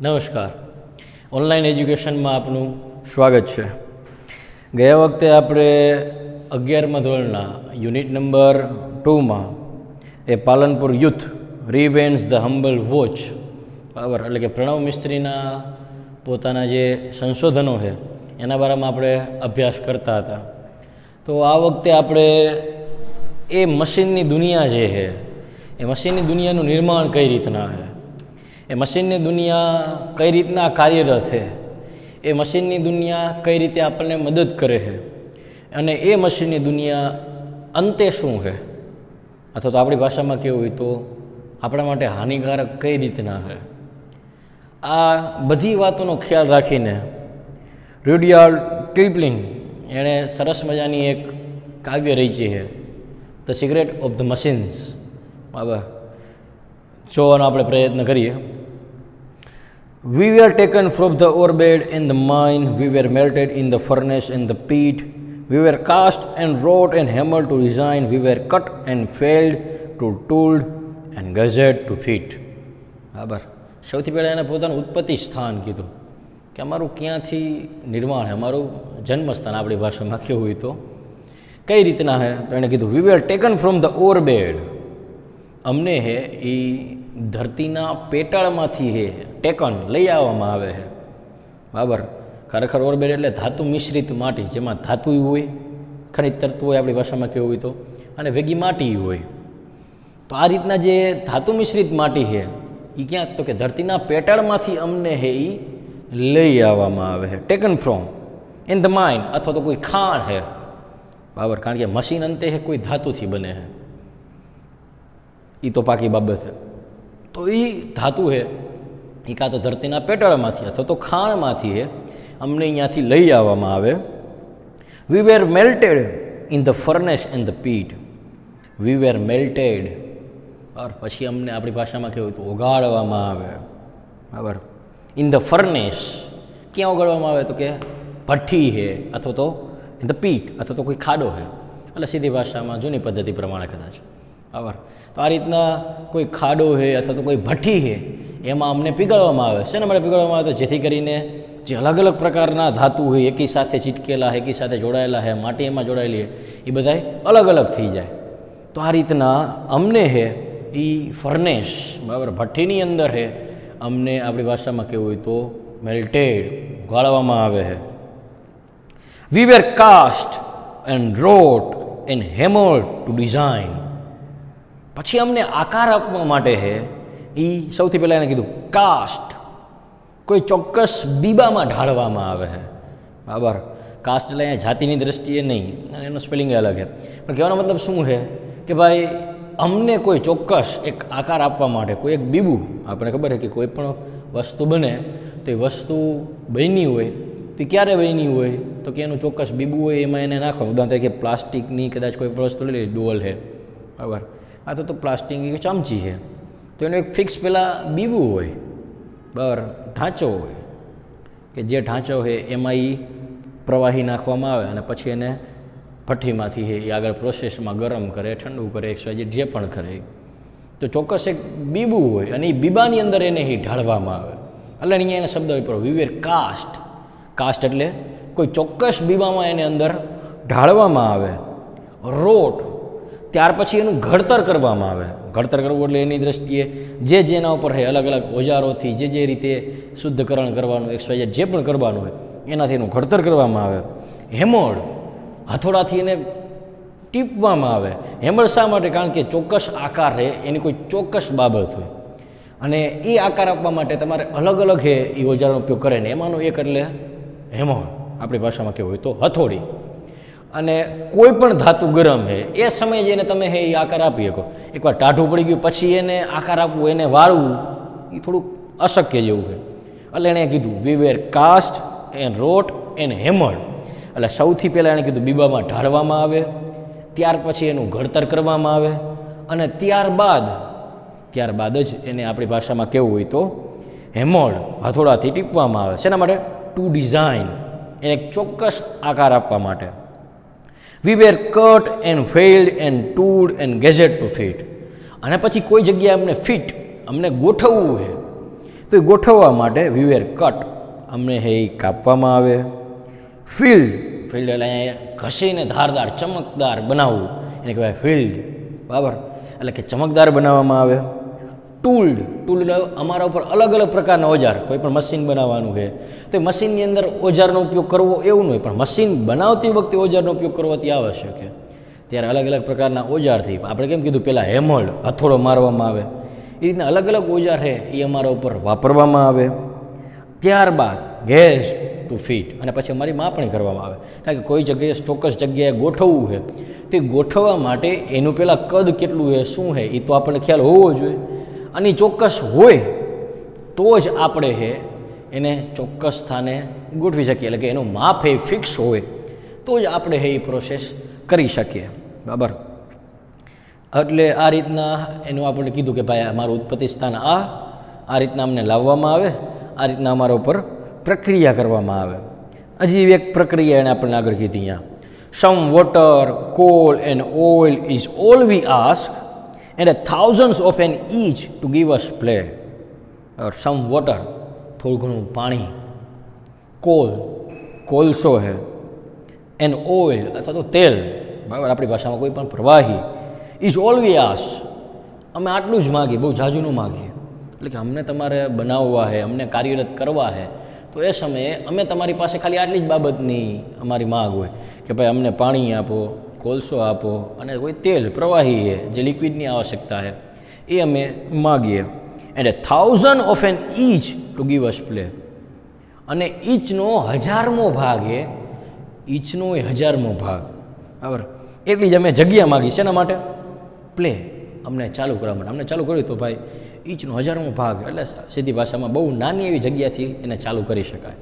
નમસ્કાર. ઓનલાઈન એજ્યુકેશનમાં આપનું સ્વાગત છે. ગયા વખતે આપણે 11મા ધોરણના યુનિટ નંબર 2માં a Palanpur youth revives the humble watch, બરાબર, એટલે કે પ્રણવ મિસ્ત્રીના પોતાના જે સંશોધનો છે એના બારામાં આપણે અભ્યાસ કરતા હતા. તો આ વખતે આપણે એ મશીનની દુનિયા જે છે એ મશીનની દુનિયાનું નિર્માણ કઈ રીતના છે, એ મશીનની દુનિયા કઈ રીતના કાર્યરત છે, એ મશીનની દુનિયા કઈ રીતે આપણને મદદ કરે છે, અને એ મશીનની દુનિયા અંતે શું છે, અથવા તો આપણી ભાષામાં કહેવું હોય તો આપણા માટે હાનિકારક કઈ રીતના છે, આ બધી વાતોનો ખ્યાલ રાખીને રૂડયાર્ડ કિપલિંગ એણે સરસ મજાની એક કાવ્ય રચી છે, the secret of the machines. બરાબર, જોવાનો આપણે પ્રયત્ન કરીએ. We were taken from the orbit in the mine, we were melted in the furnace and the pit, we were cast and wrought and hammered to design, we were cut and failed to tooled and gazetted to fit. બરાબર, સૌથી પહેલાં એને પોતાનું ઉત્પત્તિ સ્થાન કીધું કે અમારું ક્યાંથી નિર્માણ છે, અમારું જન્મસ્થાન આપણી ભાષામાં કહેવું હોય તો કઈ રીતના છે. તો એણે કીધું we were taken from the orbit, અમને હે એ ધરતીના પેટાળમાંથી હે ટેકન લઈ આવવામાં આવે છે. બરાબર, ખરેખર ઓર્બિટ એટલે ધાતુ મિશ્રિત માટી, જેમાં ધાતુ હોય, ખનિજ તત્વ હોય આપણી ભાષામાં કહેવું હોય તો, અને ભેગી માટી હોય. તો આ રીતના જે ધાતુ મિશ્રિત માટી છે એ ક્યાંક તો કે ધરતીના પેટાળમાંથી અમને હે એ લઈ આવવામાં આવે છે. Taken from in the mine, અથવા તો કોઈ ખાણ છે. બરાબર, કારણ કે મશીન અંતે છે કોઈ ધાતુથી બને છે, એ તો પાકી બાબત છે. તો એ ધાતુ છે એ કાં તો ધરતીના પેટાળમાંથી અથવા તો ખાણમાંથી છે અમને અહીંયાથી લઈ આવવામાં આવે. We were melted in the furnace and the pit, we were melted, બરાબર, પછી અમને આપણી ભાષામાં કહેવું તો ઓગાળવામાં આવે. બરાબર, ઇન ધ ફર્નેસ, ક્યાં ઓગાળવામાં આવે તો કે ભઠ્ઠી છે, અથવા તો ઇન ધ પીટ, અથવા તો કોઈ ખાડો છે, એટલે સીધી ભાષામાં જૂની પદ્ધતિ પ્રમાણે કદાચ. બરાબર, તો આ રીતના કોઈ ખાડો છે અથવા તો કોઈ ભઠ્ઠી છે એમાં અમને પીગાળવામાં આવે. શેના માટે પીગાળવામાં આવે? તો જેથી કરીને જે અલગ અલગ પ્રકારના ધાતુ હોય એકી સાથે ચીટકેલા, એકી સાથે જોડાયેલા છે, માટી એમાં જોડાયેલી છે, એ બધા અલગ અલગ થઈ જાય. તો આ રીતના અમને છે એ ફર્નેસ, બરાબર, ભઠ્ઠીની અંદર છે અમને આપણી ભાષામાં કહેવું હોય તો મેલ્ટેડ, ગાળવામાં આવે છે. We were cast and wrought and hammered to design, પછી અમને આકાર આપવા માટે છે એ સૌથી પહેલાં એને કીધું કાસ્ટ, કોઈ ચોક્કસ બીબામાં ઢાળવામાં આવે છે. બરાબર, કાસ્ટ એટલે અહીંયા જાતિની દ્રષ્ટિએ નહીં, એનો સ્પેલિંગ અલગ છે, પણ કહેવાનો મતલબ શું છે કે ભાઈ અમને કોઈ ચોક્કસ એક આકાર આપવા માટે કોઈ એક બીબું, આપણે ખબર છે કે કોઈ પણ વસ્તુ બને તો એ વસ્તુ બની હોય તો ક્યારે બની હોય તો કે એનું ચોક્કસ બીબું હોય, એમાં એને નાખવાનું. ઉદાહરણ તરીકે પ્લાસ્ટિકની કદાચ કોઈ પણ વસ્તુ લઈ લે, ડોલ છે, બરાબર, આ તો પ્લાસ્ટિકની ચમચી છે, તો એનું એક ફિક્સ પહેલાં બીબું હોય, બરાબર, ઢાંચો હોય, કે જે ઢાંચો છે એમાં એ પ્રવાહી નાખવામાં આવે અને પછી એને ભઠ્ઠીમાંથી છે એ આગળ પ્રોસેસમાં ગરમ કરે, ઠંડુ કરે, જે પણ કરે, તો ચોક્કસ એક બીબું હોય અને એ બીબાની અંદર એને એ ઢાળવામાં આવે. એટલે અહીંયા એના શબ્દ વાપરો, વી વેર કાસ્ટ. કાસ્ટ એટલે કોઈ ચોક્કસ બીબામાં એને અંદર ઢાળવામાં આવે. રોટ, ત્યાર પછી એનું ઘડતર કરવામાં આવે. ઘડતર કરવું એટલે એની દ્રષ્ટિએ જેના ઉપર છે અલગ અલગ ઓજારોથી જે રીતે શુદ્ધકરણ કરવાનું, XYZ જે પણ કરવાનું હોય એનાથી એનું ઘડતર કરવામાં આવે. હેમર્ડ, હથોડાથી એને ટીપવામાં આવે. હેમર્ડ શા માટે? કારણ કે ચોક્કસ આકાર છે, એની કોઈ ચોક્કસ બાબત હોય અને એ આકાર આપવા માટે તમારે અલગ અલગ છે એ ઓજારનો ઉપયોગ કરે ને એમાંનું એક એટલે હેમર્ડ, આપણી ભાષામાં કહેવું હોય તો હથોડી. અને કોઈ પણ ધાતુ ગરમ છે એ સમયે જઈને તમે હે એ આકાર આપી શકો. એકવાર ટાઢું પડી ગયું પછી એને આકાર આપવું, એને વાળવું એ થોડુંક અશક્ય જેવું છે. એટલે એણે કીધું વી were cast and wrought and હેમર્ડ, એટલે સૌથી પહેલાં એણે કીધું બીબામાં ઢાળવામાં આવે, ત્યાર પછી એનું ઘડતર કરવામાં આવે અને ત્યારબાદ જ એને આપણી ભાષામાં કહેવું હોય તો હેમર્ડ, હથોડાથી ટીપવામાં આવે. શેના માટે? ટુ ડિઝાઇન, એને એક ચોક્કસ આકાર આપવા માટે. We were cut and filed and ટૂડ એન્ડ ગેજેટ ટુ ફિટ, અને પછી કોઈ જગ્યાએ અમને ફિટ, અમને ગોઠવવું છે તો એ ગોઠવવા માટે વી વેર કટ, અમને હે એ કાપવામાં આવે. ફિલ્ડ, ફિલ્ડ એટલે અહીંયા ઘસીને ધારદાર ચમકદાર બનાવવું એને કહેવાય ફિલ્ડ, બરાબર, એટલે કે ચમકદાર બનાવવામાં આવે. ટૂલ્ડ, ટૂલ અમારા ઉપર અલગ અલગ પ્રકારના ઓજાર, કોઈ પણ મશીન બનાવવાનું છે તો એ મશીનની અંદર ઓજારનો ઉપયોગ કરવો એવું નહીં, પણ મશીન બનાવતી વખતે ઓજારનો ઉપયોગ કરવો તે આવશ્યક છે. ત્યારે અલગ અલગ પ્રકારના ઓજારથી આપણે કેમ કીધું પહેલાં હેમર, હથોડો મારવામાં આવે, એ રીતના અલગ અલગ ઓજાર છે એ અમારા ઉપર વાપરવામાં આવે. ત્યારબાદ ગેસ ટુ ફીટ, અને પછી અમારી માપણી કરવામાં આવે, કારણ કે કોઈ જગ્યાએ ચોક્કસ જગ્યાએ ગોઠવવું છે તે ગોઠવવા માટે એનું પહેલાં કદ કેટલું છે શું છે એ તો આપણને ખ્યાલ હોવો જોઈએ, અને ચોક્કસ હોય તો જ આપણે છે એને ચોક્કસ સ્થાને ગોઠવી શકીએ, એટલે કે એનું માપ એ ફિક્સ હોય તો જ આપણે એ પ્રોસેસ કરી શકીએ, બરાબર. એટલે આ રીતના એનું આપણે કીધું કે ભાઈ અમારું ઉત્પત્તિ સ્થાન આ રીતના અમને લાવવામાં આવે, આ રીતના અમારા ઉપર પ્રક્રિયા કરવામાં આવે. હજી એક પ્રક્રિયા એને આપણને આગળ કીધી અહીંયા, some water, call and oil is all V ask and thousands of an each to give us play. और some water, થોડું ઘણું પાણી, કોલસો છે, એન્ડ ઓઇલ અથવા તો તેલ, બરાબર, આપણી ભાષામાં કોઈ પણ પ્રવાહી, ઇઝ ઓલ વી આસ્ક, અમે આટલું જ માગીએ, બહુ ઝાઝુ ન માગીએ, એટલે કે અમને તમારે બનાવવા છે, અમને કાર્યરત કરવા છે, તો એ સમયે અમે તમારી પાસે ખાલી આટલી જ બાબતની અમારી માગ હોય કે ભાઈ અમને પાણી આપો, કોલસો આપો, અને કોઈ તેલ પ્રવાહી છે જે લિક્વિડની આવશ્યકતા છે એ અમે માગીએ. And 1000 of an each to give us play, અને ઈચનો 1000મો ભાગ છે, ઈચનો એ 1000મો ભાગ, બરાબર, એટલી જ અમે જગ્યા માગી. શેના માટે? પ્લે, અમને ચાલુ કરવા માટે. અમને ચાલુ કર્યું તો ભાઈ ઈચનો 1000મો ભાગ, એટલે સીધી ભાષામાં બહુ નાની એવી જગ્યાથી એને ચાલુ કરી શકાય.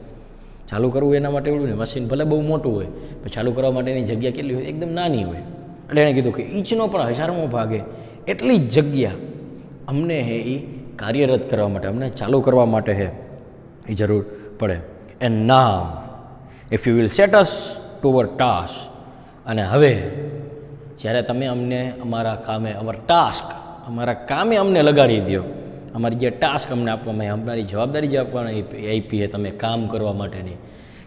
ચાલુ કરવું એના માટે એવું નહીં, મશીન ભલે બહુ મોટું હોય પણ ચાલુ કરવા માટેની જગ્યા કેટલી હોય? એકદમ નાની હોય. એટલે એણે કીધું કે ઈચનો પણ 1000મો ભાગ છે, એટલી જ જગ્યા અમને હે એ કાર્યરત કરવા માટે, અમને ચાલુ કરવા માટે હે એ જરૂર પડે. And now if you will set us to our task, અને હવે જ્યારે તમે અમને અમારા કામે, અમારા કામે અમને લગાડી દો, અમારી જે ટાસ્ક અમને આપવામાં, અમારી જવાબદારી જે આપવાની આપી છે તમે કામ કરવા માટેની,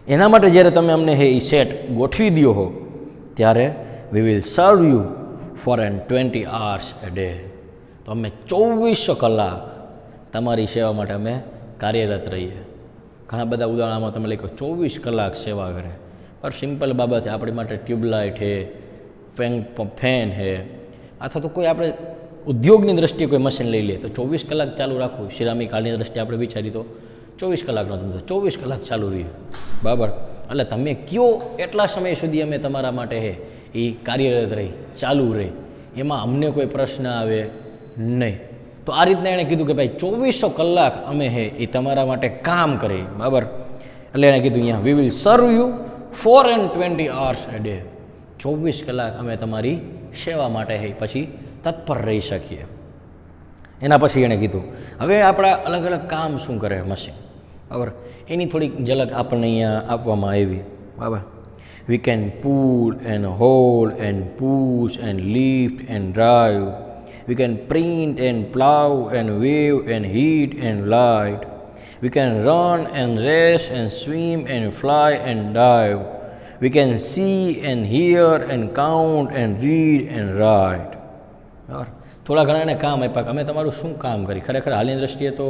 એના માટે જ્યારે તમે અમને એ સેટ ગોઠવી દો હો, ત્યારે we will serve you for an 20 hours a day. તો અમે 2400 કલાક તમારી સેવા માટે અમે કાર્યરત રહીએ. ઘણા બધા ઉદાહરણમાં તમે લખો 24 કલાક સેવા કરે, પણ સિમ્પલ બાબત છે. આપણી માટે ટ્યુબલાઇટ છે, ફેન છે, અથવા તો કોઈ આપણે ઉદ્યોગની દ્રષ્ટિએ કોઈ મશીન લઈ લે તો 24 કલાક ચાલુ રાખવું. સિરામિક હાલની દ્રષ્ટિએ આપણે વિચારીએ તો 24 કલાકનો ધંધો 24 કલાક ચાલુ રહે, બરાબર. એટલે તમે કયો એટલા સમય સુધી અમે તમારા માટે હે એ કાર્યરત રહી, ચાલુ રહી, એમાં અમને કોઈ પ્રશ્ન આવે નહીં. તો આ રીતના એણે કીધું કે ભાઈ 2400 કલાક અમે હે એ તમારા માટે કામ કરીએ, બરાબર. એટલે એણે કીધું અહીંયા વી will serve you 420 hours a day. 24 કલાક અમે તમારી સેવા માટે હે પછી તત્પર રહી શકીએ. એના પછી એણે કીધું હવે આપણા અલગ અલગ કામ શું કરે મશીન, બરાબર, એની થોડીક ઝલક આપણને અહીંયા આપવામાં આવી, બરાબર. We can pull and hold and push and lift and drive. We can print and plow and weave and heat and light. We can run and race and swim and fly and dive. We can see and hear and count and read and write. થોડા ઘણા એને કામ આપ્યા કે અમે તમારું શું કામ કરી. ખરેખર હાલની દ્રષ્ટિએ તો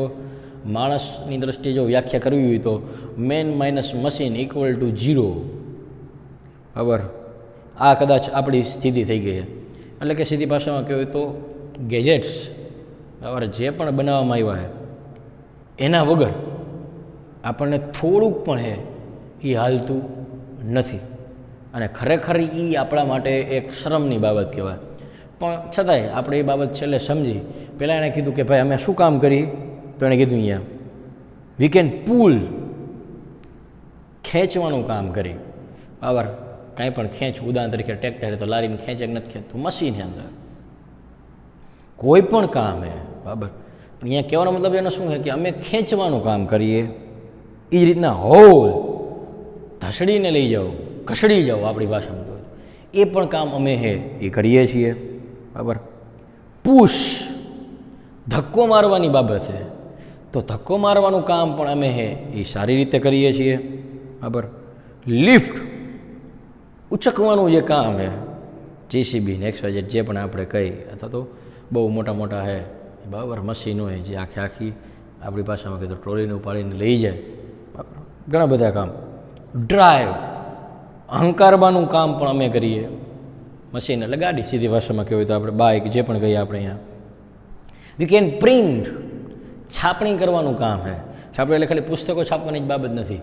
માણસની દ્રષ્ટિએ જો વ્યાખ્યા કરવી હોય તો man minus machine equal to 0, બરાબર. આ કદાચ આપણી સ્થિતિ થઈ ગઈ છે. એટલે કે સીધી ભાષામાં કહેવાય તો ગેજેટ્સ, બરાબર, જે પણ બનાવવામાં આવ્યા છે એના વગર આપણને થોડુંક પણ એ હાલતું નથી. અને ખરેખર એ આપણા માટે એક શરમની બાબત કહેવાય. પણ છતાંય આપણે એ બાબત છેલ્લે સમજી. પહેલાં એણે કીધું કે ભાઈ અમે શું કામ કરી, તો એણે કીધું અહીંયા વી કેન પુલ, ખેંચવાનું કામ કરી, બરાબર. કાંઈ પણ ખેંચ, ઉદાહરણ તરીકે ટ્રેક્ટર તો લારીને ખેંચે કે નથી ખેંચતું, મશીન છે અંદર, કોઈ પણ કામ છે, બરાબર. પણ અહીંયા કહેવાનો મતલબ એનો શું છે કે અમે ખેંચવાનું કામ કરીએ. એ જ રીતના હોલ, ધસડીને લઈ જાઓ, ઘસડી જાઓ આપણી ભાષામાં કહો, એ પણ કામ અમે એ કરીએ છીએ, બરાબર. પુશ, ધક્કો મારવાની બાબત છે. તો ધક્કો મારવાનું કામ પણ અમે એ સારી રીતે કરીએ છીએ, બરાબર. લિફ્ટ ઉચકવાનું જે કામ છે, JCB ને XYZ જે પણ આપણે કહી, અથવા તો બહુ મોટા મોટા છે, બરાબર, મશીનો હોય જે આખી આપણી ભાષામાં કીધું ટ્રોલીને ઉપાડીને લઈ જાય, બરાબર, ઘણા બધા કામ. ડ્રાઈવ હંકારવાનું કામ પણ અમે કરીએ, મશીન એટલે ગાડી, સીધી ભાષામાં કહેવાય તો આપણે બાઇક જે પણ કહીએ આપણે અહીંયા. વી કેન પ્રિન્ટ છાપણી કરવાનું કામ છે. છાપણી એટલે ખાલી પુસ્તકો છાપવાની જ બાબત નથી,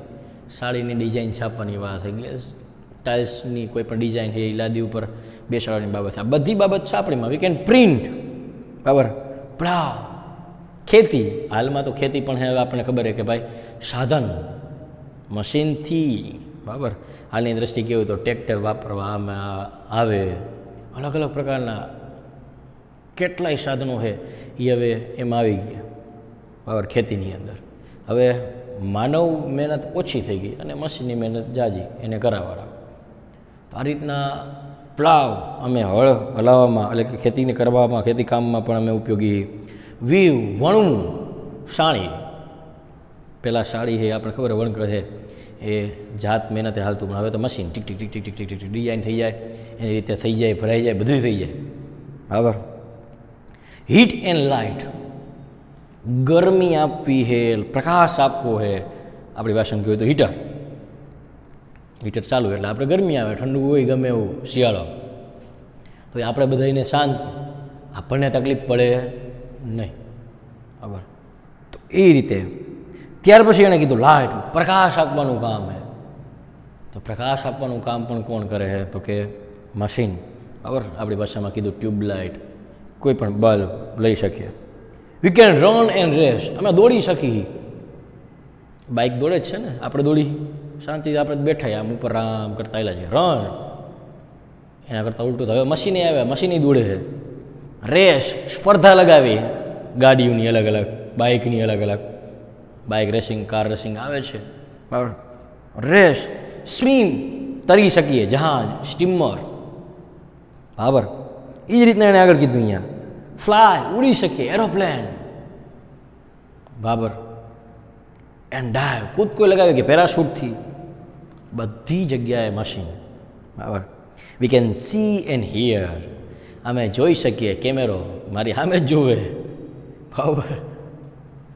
સાડીની ડિઝાઇન છાપવાની વાત છે, ટાઇલ્સની કોઈ પણ ડિઝાઇન છે એ લાદી ઉપર બેસાડવાની બાબત છે, આ બધી બાબત છાપણીમાં. વી કેન પ્રિન્ટ, બરાબર. પ્લાવ ખેતી, હાલમાં તો ખેતી પણ હવે આપણને ખબર છે કે ભાઈ સાધન મશીનથી, બરાબર. હાલની દ્રષ્ટિએ કેવું તો ટ્રેક્ટર વાપરવામાં આવે, અલગ અલગ પ્રકારના કેટલાય સાધનો છે એ હવે એમાં આવી ગયા, બરાબર, ખેતીની અંદર. હવે માનવ મહેનત ઓછી થઈ ગઈ અને મશીનની મહેનત જાજી એને કરાવવા. તો આ રીતના પ્લાવ અમે હળ હલાવવામાં એટલે કે ખેતીને કરવામાં, ખેતી કામમાં પણ અમે ઉપયોગી. વીવ વણવું, સાણી, પહેલાં સાડી છે આપણે ખબર વણકર છે એ જાત મહેનતે હાલતું, પણ હવે તો machine tick tick tick tick tick tick design થઈ જાય, એની રીતે થઈ જાય, ભરાઈ જાય, બધું થઈ જાય, બરાબર. હીટ એન્ડ લાઇટ ગરમી આપવી છે, પ્રકાશ આપવો છે, આપણી ભાષામાં કહેવાય તો હીટર. હીટર ચાલુ એટલે આપણે ગરમી આવે, ઠંડુ હોય ગમે એવું શિયાળો, તો એ આપણે બધાને શાંત, આપણને તકલીફ પડે નહીં, બરાબર. તો એ રીતે ત્યાર પછી એણે કીધું લાઇટ પ્રકાશ આપવાનું કામ છે. તો પ્રકાશ આપવાનું કામ પણ કોણ કરે છે તો કે મશીન, બરાબર. આપણી ભાષામાં કીધું ટ્યુબલાઇટ, કોઈ પણ બલ્બ લઈ શકીએ. We can run and race, અમે દોડી શકીએ, બાઇક દોડે જ છે ને, આપણે દોડી શાંતિથી આપણે બેઠા આમ ઉપર આમ કરતા આવેલા છે. રન એના કરતાં ઉલટું તો હવે મશીને આવે, મશીને દોડે છે. રેસ સ્પર્ધા લગાવી ગાડીઓની અલગ અલગ, બાઇકની અલગ અલગ, બાઇક રેસિંગ, કાર રેસિંગ આવે છે, બરાબર. રેસ સ્વિમ તરી શકીએ, જહાજ, સ્ટીમર, બરાબર. એ જ રીતના એણે આગળ કીધું અહીંયા ફ્લાય ઉડી શકીએ, એરોપ્લેન, બરાબર. એન્ડ ડાઈવ કૂદકો લગાવી કે પેરાશૂટથી, બધી જગ્યાએ મશીન, બરાબર. We can see and here, અમે જોઈ શકીએ, કેમેરો મારી સામે જ જોવે, બરાબર.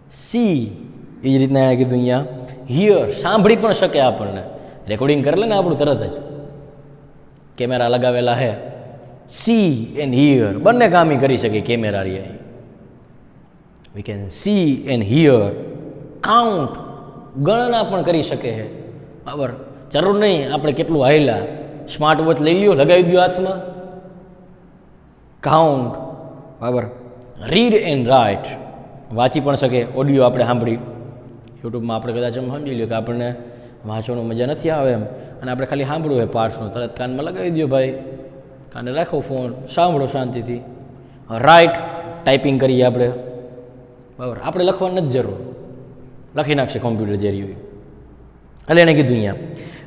સી એ જ રીતના એણે કીધું અહીંયા હિયર સાંભળી પણ શકે, આપણને રેકોર્ડિંગ કરી લે ને આપણું તરત જ, કેમેરા લગાવેલા હે. સી એન્ડ હિયર બંને કામ કરી શકે કેમેરા રે. વી can see and here count ગણના પણ કરી શકે છે, બરાબર. જરૂર નહીં આપણે કેટલું હાયલા, સ્માર્ટ વોચ લઈ લ્યો, લગાવી દો હાથમાં, કાઉન્ટ, બરાબર. રીડ એન્ડ રાઇટ વાંચી પણ શકે, ઓડિયો આપણે સાંભળી, યુટ્યુબમાં આપણે કદાચ એમ સમજી લ્યો કે આપણને વાંચવાનું મજા નથી આવે એમ, અને આપણે ખાલી સાંભળવું હોય પાઠનું, તરત કાનમાં લગાવી દો ભાઈ, કાને રાખો ફોન, સાંભળો શાંતિથી. રાઇટ ટાઈપિંગ કરીએ આપણે, બરાબર. આપણે લખવાની નથી જરૂર, લખી નાખશે કોમ્પ્યુટર જે રહ્યું. એટલે એણે કીધું અહીંયા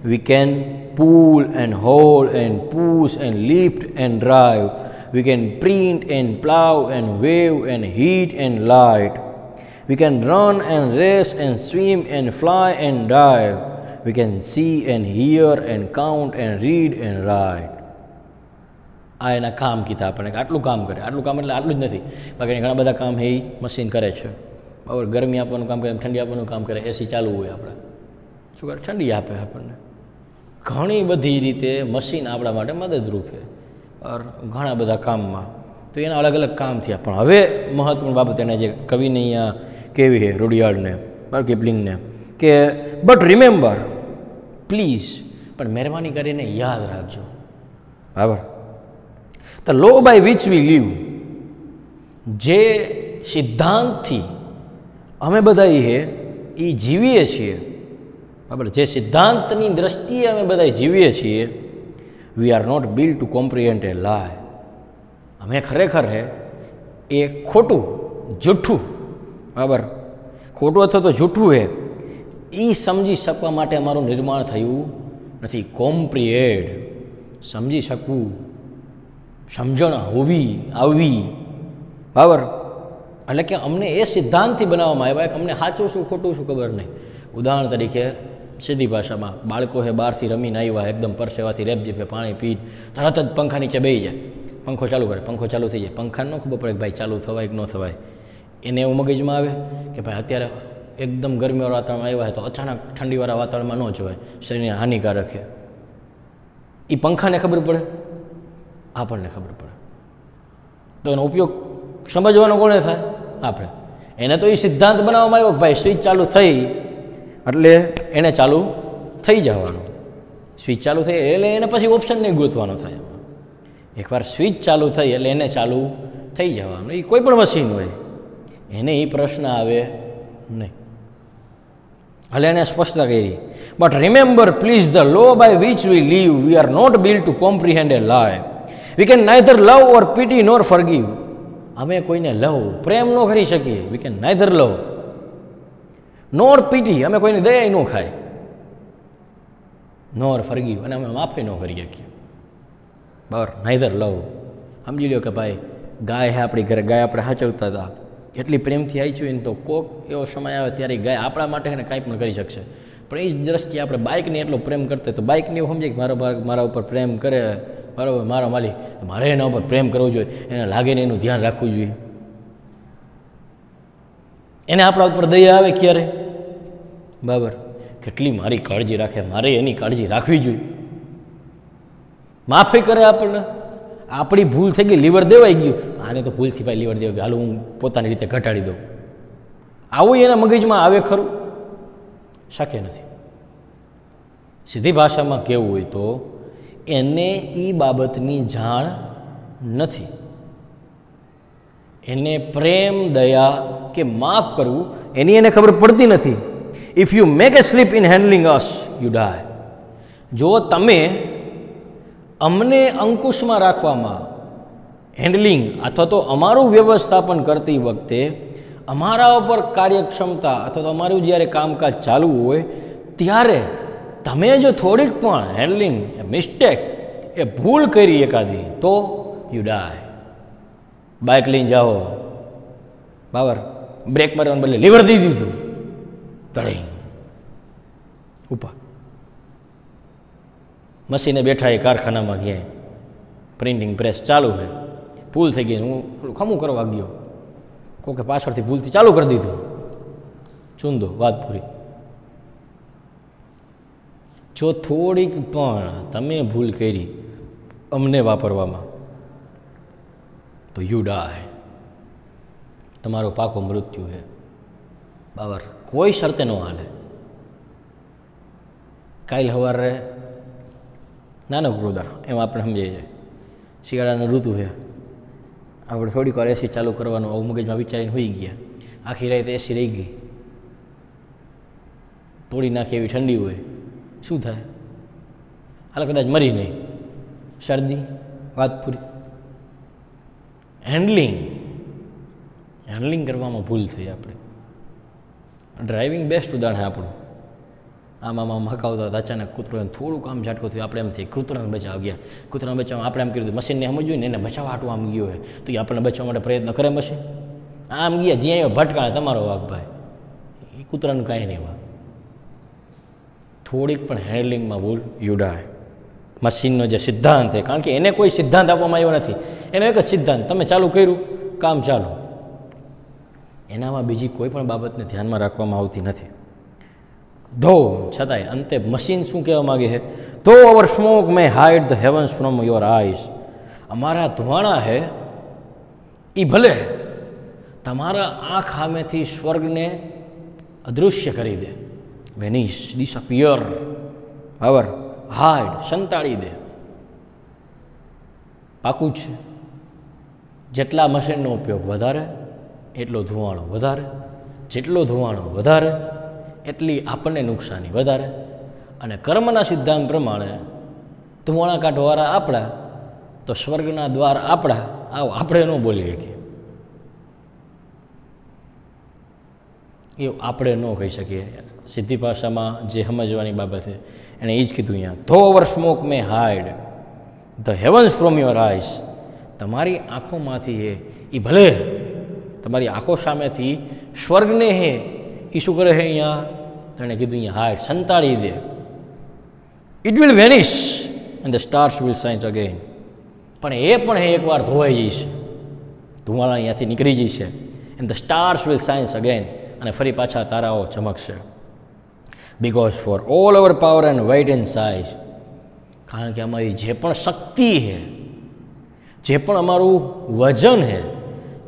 we can pull and hold and push and lift and drive, we can print and plough and wave and heat and light, we can run and race and swim and fly and dive, we can see and hear and count and read and write. આ એના કામ કીધા આપણને કે આટલું કામ કરે. આટલું કામ એટલે આટલું જ નથી, બાકી ઘણા બધા કામ એ મશીન કરે છે, બરાબર. ગરમી આપવાનું કામ કરે, ઠંડી આપવાનું કામ કરે, એસી ચાલુ હોય આપણે, શું કરે, ઠંડી આપે આપણને. ઘણી બધી રીતે મશીન આપણા માટે મદદરૂપ છે, ઘણા બધા કામમાં. તો એના અલગ અલગ કામ થયા. પણ હવે મહત્વની બાબત એને જે કવિને અહીંયા કેવી છે, રૂડિયાર્ડને, બરાબર, કિપલિંગને, કે બટ રિમેમ્બર પ્લીઝ, પણ મહેરબાની કરીને યાદ રાખજો, બરાબર. The law by which we live, જે સિદ્ધાંતથી અમે બધા એ જીવીએ છીએ, બરાબર, જે સિદ્ધાંતની દ્રષ્ટિએ અમે બધા જીવીએ છીએ, we are not built to comprehend a lie, અમે ખરેખર એ ખોટું, જૂઠું, બરાબર, ખોટું અથવા તો જૂઠું એ સમજી શકવા માટે અમારું નિર્માણ થયું નથી. કોમ્પ્રિહેન્ડ સમજી શકવું, સમજણ હોવી, આવવી, બરાબર. એટલે કે અમને એ સિદ્ધાંતથી બનાવવામાં આવ્યા કે અમને સાચું શું ખોટું શું ખબર નહીં. ઉદાહરણ તરીકે સીધી ભાષામાં બાળકો છે બહારથી રમીને આવ્યા, એકદમ પરસેવાથી રેપજીપે પાણી પી તરત જ પંખા નીચે બેસી જાય, પંખો ચાલુ કરે, પંખો ચાલુ થઈ જાય. પંખાને ન ખબર પડે કે ભાઈ ચાલુ થવાય કે ન થવાય. એને એવું મગજમાં આવે કે ભાઈ અત્યારે એકદમ ગરમીવાળા વાતાવરણમાં આવ્યા તો અચાનક ઠંડીવાળા વાતાવરણમાં ન જવાય, શરીરને હાનિકારક છે. એ પંખાને ખબર પડે, આપણને ખબર પડે. તો એનો ઉપયોગ સમજવાનો કોને થાય? આપણે. એને તો એ સિદ્ધાંત બનાવવામાં આવ્યો કે ભાઈ સ્વિચ ચાલુ થઈ એટલે એને ચાલુ થઈ જવાનું. સ્વિચ ચાલુ થઈ એટલે એને પછી ઓપ્શન નહીં ગોતવાનો થાય. એકવાર સ્વિચ ચાલુ થઈ એટલે એને ચાલુ થઈ જવાનું. એ કોઈ પણ મશીન હોય એને એ પ્રશ્ન આવે નહીં. એટલે એને સ્પષ્ટતા કરી. But remember please the law by which we live we are not built to comprehend a lie. We can neither love or pity nor forgive. અમે કોઈને લવ પ્રેમ ન કરી શકીએ. We can neither love nor pity. અમે કોઈની દયા ન ખાય. Nor forgive. અને અમે માફી ન કરી શકીએ. બરાબર. Neither love. સમજી લો કે ભાઈ ગાય છે આપણી ઘરે, ગાય આપણે સાચવતા હતા, એટલી પ્રેમથી આવી છું ને તો કોક એવો સમય આવે ત્યારે ગાય આપણા માટે એને કાંઈ પણ કરી શકશે. પણ એ જ દ્રષ્ટિએ આપણે બાઇકને એટલો પ્રેમ કરતા તો બાઇકને એવું સમજીએ કે મારા ઉપર પ્રેમ કરે, બરાબર, મારા માલિક, મારે એના ઉપર પ્રેમ કરવો જોઈએ, એને લાગે ને એનું ધ્યાન રાખવું જોઈએ. એને આપણા ઉપર દયા આવે ક્યારે? બરાબર. કેટલી મારી કાળજી રાખે, મારે એની કાળજી રાખવી જોઈએ. માફી કરે આપણને. આપણી ભૂલ થઈ ગઈ, લીવર દેવાઈ ગયું, આને તો ભૂલથી ભાઈ લીવર દેવાઈ ગયું, હાલ હું પોતાની રીતે ઘટાડી દઉં. આવું એના મગજમાં આવે ખરું? શક્ય નથી. સીધી ભાષામાં કહેવું હોય તો એને એ બાબતની જાણ નથી. એને પ્રેમ, દયા કે માફ કરવું એની એને ખબર પડતી નથી. If you make a slip in handling us you die. જો તમે અમને અંકુશમાં રાખવામાં, હેન્ડલિંગ અથવા તો અમારું વ્યવસ્થાપન કરતી વખતે અમારા ઉપર કાર્યક્ષમતા અથવા તો અમારું જ્યારે કામકાજ ચાલુ હોય ત્યારે તમે જો થોડીક પણ હેન્ડલિંગ મિસ્ટેક એ ભૂલ કરી એકાદી તો યુ ડાય. બાઇક લઈને જાઓ, બરાબર, બ્રેક મારવાને બદલે લીવર દઈ દીધું, ટળી ઉપર. મશીને બેઠા એ કારખાનામાં ગયા, પ્રિન્ટિંગ પ્રેસ ચાલુ છે, ભૂલ થઈ ગઈ, હું ખમું કરવા ગયો, કોકે પાછળથી ભૂલથી ચાલુ કરી દીધું, ચૂંદો વાત પૂરી. જો થોડીક પણ તમે ભૂલ કરી અમને વાપરવામાં તો યુ ડાય. તમારો પાકો મૃત્યુ છે. બરાબર. કોઈ શરતે ન હાલે. કાલ સવારે નાનકડું ઉદાહરણ એમ આપણે સમજીએ છીએ. શિયાળાની ઋતુ છે, આપણે થોડીક વાર એસી ચાલુ કરવાનું આવું મગજમાં વિચારીને હોઈ ગયા, આખી રાત એસી રહી ગઈ, તોડી નાખી એવી ઠંડી હોય, શું થાય? હાલ કદાચ મરી નહીં, શરદી, વાત પૂરી. હેન્ડલિંગ કરવામાં ભૂલ થઈ આપણે. ડ્રાઇવિંગ બેસ્ટ ઉદાહરણ છે આપણું. આમાં હકાવતા હતા, અચાનક કૂતરો થોડુંક આમ ઝાટકો થયો, આપણે એમ થઈ કૂતરાને બચાવ ગયા. કૂતરાને બચાવવા આપણે એમ કર્યું મશીનને સમજ્યું ને એને બચાવવા હાટું આમ ગયો હોય તો એ આપણને બચાવવા માટે પ્રયત્ન કરે મશીન? આમ ગયા જ્યાં આવ્યો ભટકાણે તમારો વાઘ ભાઈ, એ કૂતરાનું કાંઈ નહીં વાઘ. થોડીક પણ હેન્ડલિંગમાં ભૂલ યુ ડાય. મશીનનો જે સિદ્ધાંત છે, કારણ કે એને કોઈ સિદ્ધાંત આપવામાં આવ્યો નથી, એનો એક જ સિદ્ધાંત, તમે ચાલુ કર્યું કામ ચાલુ. એનામાં બીજી કોઈ પણ બાબતને ધ્યાનમાં રાખવામાં આવતી નથી. ધો છતાંય અંતે મશીન શું કહેવા માગે છે? Though our smoke may hide the heavens from your eyes. અમારા ધુવાણા છે એ ભલે તમારા આંખ સામેથી સ્વર્ગને અદૃશ્ય કરી દે, વેનિશ, ડિસઅપિયર, બરાબર, હાઇડ, સંતાડી દે. પાકું જ છે. જેટલા મશીનનો ઉપયોગ વધારે એટલો ધુવાણો વધારે, જેટલો ધુવાણો વધારે એટલી આપણને નુકસાની વધારે. અને કર્મના સિદ્ધાંત પ્રમાણે ધુવાણા કાઢવાવાળા આપણા તો સ્વર્ગના દ્વાર આપણા, આવો આપણે ન બોલી શકીએ, એ આપણે ન કહી શકીએ. સીધી ભાષામાં જે સમજવાની બાબત છે એણે એ જ કીધું અહીંયા, though our smoke may hide the heavens from your eyes. તમારી આંખોમાંથી એ ભલે તમારી આંખો સામેથી સ્વર્ગને હે એ શું કરે છે અહીંયા? તેણે કીધું અહીંયા હાઈટ સંતાડી દે. It will vanish and the stars will shine again. પણ એ પણ એકવાર ધોવાઈ જશે, ધુમાડા અહીંયાથી નીકળી જશે. And the stars will shine again, અને ફરી પાછા તારાઓ ચમકશે. Because for all our power and weight and size, કારણ કે અમારી જે પણ શક્તિ છે, જે પણ અમારું વજન છે,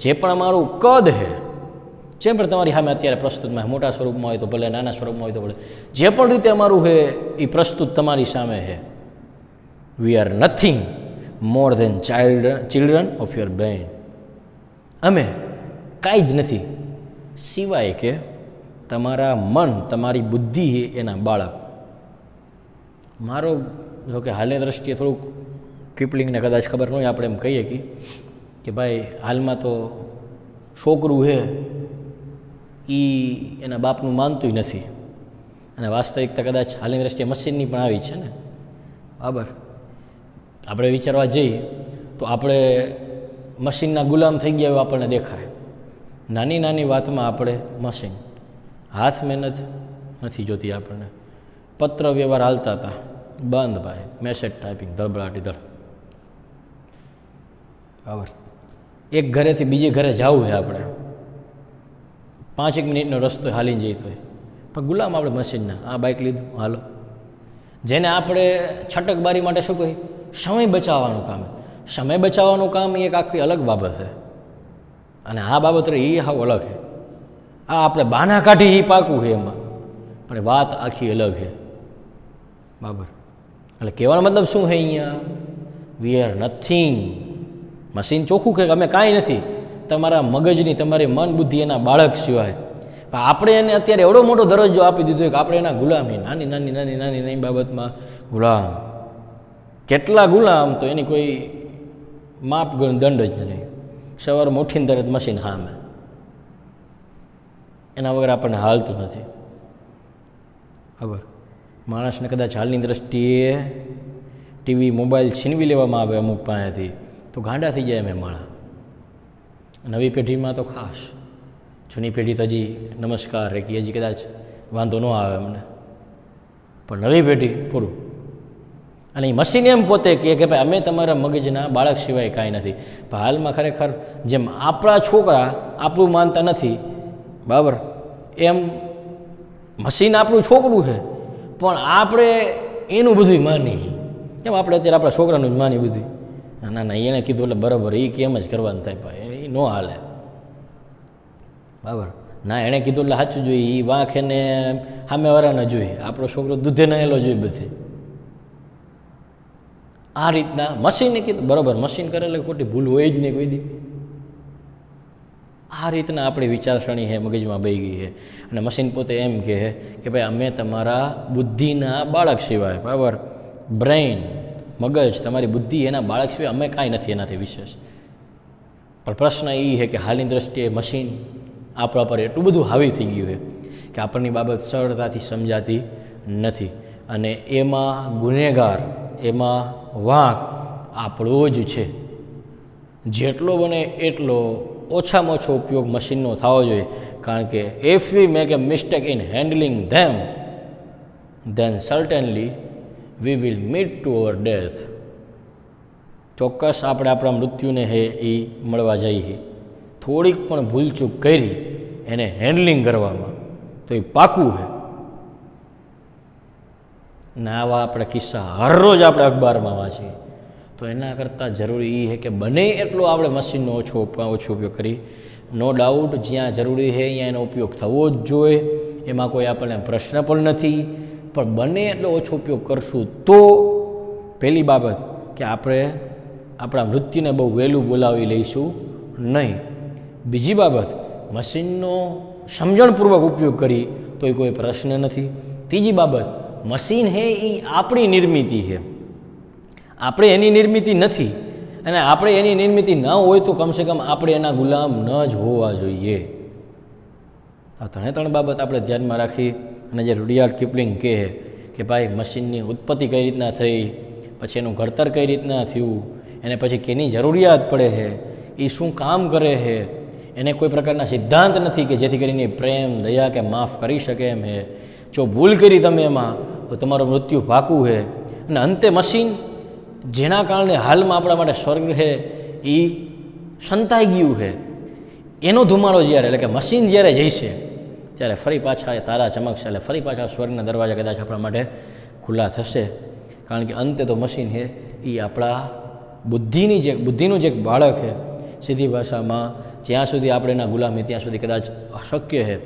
જે પણ અમારું કદ છે, જે પણ તમારી સામે અત્યારે પ્રસ્તુતમાં મોટા સ્વરૂપમાં હોય તો ભલે, નાના સ્વરૂપમાં હોય તો ભલે, જે પણ રીતે અમારું છે એ પ્રસ્તુત તમારી સામે છે. We are nothing more than children of your brain. અમે કાંઈ જ નથી સિવાય કે તમારા મન, તમારી બુદ્ધિ છે એના બાળક. મારો જો કે હાલની દ્રષ્ટિએ થોડુંક કિપલિંગને કદાચ ખબર ન હોય, આપણે એમ કહીએ કે ભાઈ હાલમાં તો છોકરું છે એ એના બાપનું માનતું નથી, અને વાસ્તવિકતા કદાચ હાલની દ્રષ્ટિએ મશીનની પણ આવી છે ને. બરાબર, આપણે વિચારવા જઈએ તો આપણે મશીનના ગુલામ થઈ ગયા એવું આપણને દેખાય. નાની નાની વાતમાં આપણે મશીન, હાથ મહેનત નથી જોતી આપણને. પત્ર વ્યવહાર હાલતા હતા, બંધ ભાઈ, મેસેજ ટાઈપિંગ ધડબડાટી ધડ. બરાબર, એક ઘરેથી બીજે ઘરે જવું છે આપણે, 5 મિનિટનો રસ્તો હાલીને જઈતો હોય, પણ ગુલામ આપણે મશીનના. આ બાઇક લીધું, હાલો. જેને આપણે છટકબારી માટે શું કહી, સમય બચાવવાનું કામ. સમય બચાવવાનું કામ એ એક આખી અલગ બાબત છે, અને આ બાબત એ હાવ અલગ છે. આ આપણે બહાના કાઢી એ પાકું છે એમાં, પણ વાત આખી અલગ છે. બરાબર, એટલે કહેવાનો મતલબ શું છે અહીંયા? વી આર નથિંગ. મશીન ચોખ્ખું કે અમે કાંઈ નથી તમારા મગજની, તમારી મન બુદ્ધિ એના બાળક સિવાય. પણ આપણે એને અત્યારે એવડો મોટો દરજ્જો આપી દીધો કે આપણે એના ગુલામી, નાની નાની નાની નાની નાની બાબતમાં ગુલામ. કેટલા ગુલામ તો એની કોઈ માપ દંડ જ નહીં. સવારમાં ઉઠીને તરત મશીન સામે, એના વગર આપણને હાલતું નથી. ખબર, માણસને કદાચ હાલની દ્રષ્ટિએ ટીવી મોબાઈલ છીનવી લેવામાં આવે અમુક પાસેથી તો ગાંડા થઈ જાય એમ માણા. નવી પેઢીમાં તો ખાસ, જૂની પેઢી તો હજી નમસ્કાર રે કે હજી કદાચ વાંધો ન આવે અમને, પણ નવી પેઢી પૂરું. અને એ મશીન એમ પોતે કહે કે ભાઈ અમે તમારા મગજના બાળક સિવાય કાંઈ નથી. પણ હાલમાં ખરેખર જેમ આપણા છોકરા આપણું માનતા નથી, બરાબર, એમ મશીન આપણું છોકરું છે, પણ આપણે એનું બધું માની. કેમ આપણે અત્યારે આપણા છોકરાનું જ માની બધું. ના ના, એણે કીધું એટલે બરાબર, એ કેમ જ કરવાનું થાય ભાઈ, એ ન હાલે. બરાબર, ના એણે કીધું એટલે સાચું જોઈએ, એ વાંખ એને સામેવાળાને જોઈએ, આપણો છોકરો દૂધે નહેલો જોઈએ બધી. આ રીતના મશીને કીધું બરાબર, મશીન કરે એટલે ખોટી ભૂલ હોય જ નહીં કોઈ દી. આ રીતના આપણી વિચારસરણી છે મગજમાં બેહી ગઈ છે. અને મશીન પોતે એમ કહે કે ભાઈ અમે તમારા બુદ્ધિના બાળક સિવાય, બરાબર, બ્રેઇન, મગજ, તમારી બુદ્ધિ એના બાળક સિવાય અમે કાંઈ નથી એનાથી વિશેષ. પણ પ્રશ્ન એ છે કે હાલની દ્રષ્ટિએ મશીન આપણા પર એટલું બધું હાવી થઈ ગયું છે કે આપણની બાબત સરળતાથી સમજાતી નથી, અને એમાં ગુનેગાર, એમાં વાંક આપણો જ છે. જેટલો બને એટલો ઓછામાં ઓછો ઉપયોગ મશીનનો થવો જોઈએ, કારણ કે if we make a mistake in handling them then certainly we will meet to our death. ચોક્કસ આપણે આપણા મૃત્યુને હે એ મળવા જઈએ. થોડીક પણ ભૂલચૂક કરી એને હેન્ડલિંગ કરવામાં તો એ પાકું છે. ને આવા આપણે કિસ્સા હરરોજ આપણે અખબારમાં વાંચીએ. તો એના કરતાં જરૂરી એ છે કે બને એટલો આપણે મશીનનો ઓછો ઉપયોગ કરી. નો ડાઉટ જ્યાં જરૂરી છે અહીંયા એનો ઉપયોગ થવો જ જોઈએ, એમાં કોઈ આપણને પ્રશ્ન પણ નથી. પણ બને એટલો ઓછો ઉપયોગ કરશું તો પહેલી બાબત કે આપણે આપણા મૃત્યુને બહુ વહેલું બોલાવી લઈશું નહીં. બીજી બાબત, મશીનનો સમજણપૂર્વક ઉપયોગ કરી તો એ કોઈ પ્રશ્ન નથી. ત્રીજી બાબત, મશીન છે એ આપણી નિર્મિતિ છે, આપણે એની નિર્મિતિ નથી, અને આપણે એની નિર્મિતિ ન હોય તો કમસે કમ આપણે એના ગુલામ ન જ હોવા જોઈએ. આ ત્રણે બાબત આપણે ધ્યાનમાં રાખી અને જે રૂડિયાર્ડ કિપલિંગ કહે કે ભાઈ મશીનની ઉત્પત્તિ કઈ રીતના થઈ, પછી એનું ઘડતર કઈ રીતના થયું, એને પછી કેની જરૂરિયાત પડે છે, એ શું કામ કરે છે, એને કોઈ પ્રકારના સિદ્ધાંત નથી કે જેથી કરીને પ્રેમ દયા કે માફ કરી શકે એમ હે. જો ભૂલ કરી તમે એમાં તો તમારું મૃત્યુ પાકું છે. અને અંતે મશીન જેના કારણે હાલમાં આપણા માટે સ્વર્ગ છે એ સંતાઈ ગયું છે, એનો ધુમાડો જ્યારે એટલે કે મશીન જ્યારે જઈશે ત્યારે ફરી પાછા એ તારા ચમકશે, એટલે ફરી પાછા સ્વર્ગના દરવાજા કદાચ આપણા માટે ખુલ્લા થશે. કારણ કે અંતે તો મશીન છે એ આપણા બુદ્ધિનું જે બાળક છે, સીધી ભાષામાં જ્યાં સુધી આપણે એના ગુલામી ત્યાં સુધી કદાચ અશક્ય છે,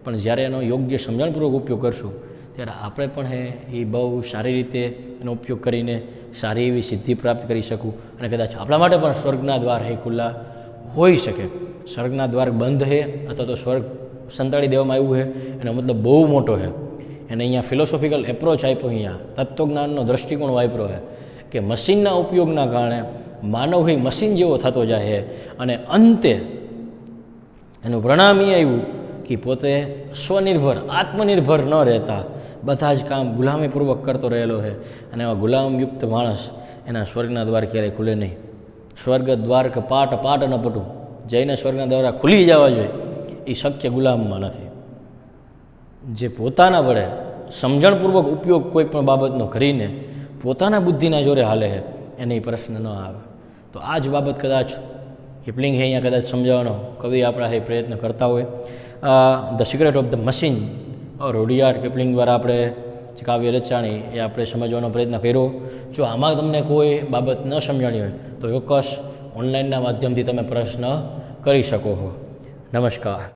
પણ જ્યારે એનો યોગ્ય સમજણપૂર્વક ઉપયોગ કરશું ત્યારે આપણે પણ એ બહુ સારી રીતે એનો ઉપયોગ કરીને સારી એવી સિદ્ધિ પ્રાપ્ત કરી શકું અને કદાચ આપણા માટે પણ સ્વર્ગના દ્વાર ખુલ્લા હોઈ શકે. સ્વર્ગના દ્વાર બંધ છે અથવા તો સ્વર્ગ સંતાડી દેવામાં આવ્યું છે એનો મતલબ બહુ મોટો છે. એને અહીંયા ફિલોસોફિકલ એપ્રોચ આપ્યો, અહીંયા તત્વજ્ઞાનનો દૃષ્ટિકોણ વાપર્યો છે કે મશીનના ઉપયોગના કારણે માનવ એ મશીન જેવો થતો જાય અને અંતે એનું પરિણામ એ આવ્યું કે પોતે સ્વનિર્ભર આત્મનિર્ભર ન રહેતા બધા જ કામ ગુલામીપૂર્વક કરતો રહેલો છે. અને એવા ગુલામયુક્ત માણસ એના સ્વર્ગના દ્વાર ક્યારેય ખુલે નહીં. સ્વર્ગ દ્વાર કે પાટ ન પટું જઈને સ્વર્ગના દ્વારા ખુલી જવા જોઈએ એ શક્ય ગુલામમાં નથી. જે પોતાના વડે સમજણપૂર્વક ઉપયોગ કોઈ પણ બાબતનો કરીને પોતાના બુદ્ધિના જોરે હાલે છે એને એ પ્રશ્ન ન આવે. તો આ જ બાબત કદાચ કિપલિંગ અહીંયા કદાચ સમજાવવાનો કવિ આપણા પ્રયત્ન કરતા હોય. The secret of the machine Rudyard Kipling દ્વારા આપણે જે કાવ્ય રચાણી એ આપણે સમજવાનો પ્રયત્ન કર્યો. જો આમાં તમને કોઈ બાબત ન સમજાણી હોય તો ચોક્કસ ઓનલાઈનના માધ્યમથી તમે પ્રશ્ન કરી શકો છો. નમસ્કાર.